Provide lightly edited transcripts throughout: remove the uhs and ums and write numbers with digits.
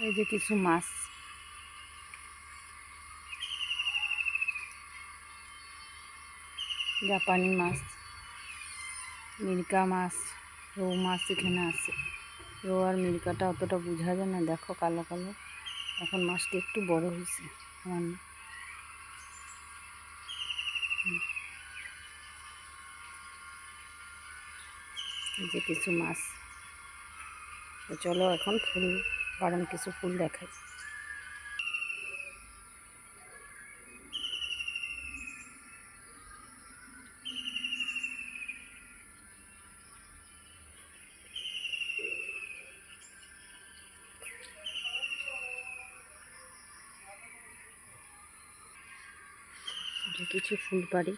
এই যে কিছু মাছ, জাপানি মাছ, মিরকা মাছ, রৌ মাছ এখানে আছে। রৌ আর মিরকাটা অতটা বোঝা যায় না, দেখো কালো কালো। এখন মাছটা একটু বড় হয়েছে আমার না। এই যে কিছু মাছ। তো চলো এখন ফুল বাগান কিছু ফুল দেখাই। যে কিছু ফুলবাড়ি,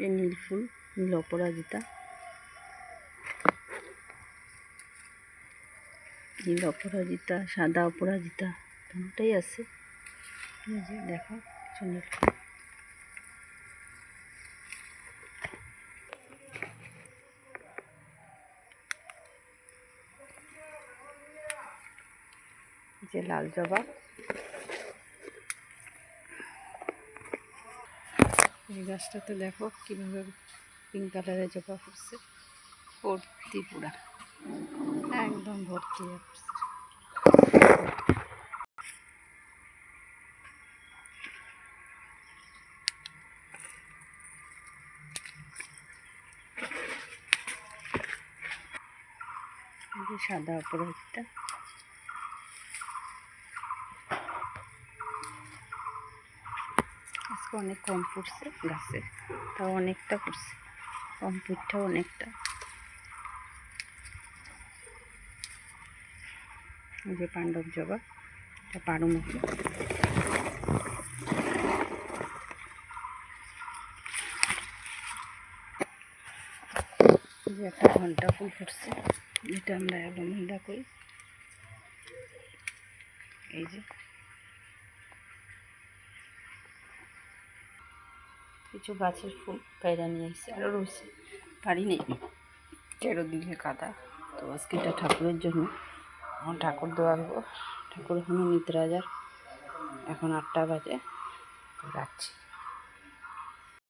যে নীল ফুল, নীল অপরাজিতা, নীল অপরাজিতা, সাদা অপরাজিতা দুটোই আছে। এই যে দেখো কিছু নীল ফুল। যে লাল জবা, এই গাছটাতে দেখো কীভাবে পিঙ্ক কালারের জবা ফুটছে, ভর্তি পুরা, একদম ভর্তি ফুটছে। সাদা অপরাজিতা, আজকে অনেক কম ফুটছে গাছে, তাও অনেকটা ফুটছে, কম ফুটটাও অনেকটা। এই যে পাণ্ডব জবা, এটা পারুমুখী। যে একটা ঘন্টা ফুল ফুটছে, যেটা আমরা অ্যালোভেরা করি। এই যে কিছু গাছের ফুল পায়রা নিয়ে এসেছে, আরও রয়েছে, পারি নেই, চারোদিকে কাদা। তো আজকে এটা ঠাকুরের জন্য, এখন ঠাকুর দেওয়া হবো। ঠাকুর এখনো নিতে রাজার, এখন 8টা বাজে, রাখছি।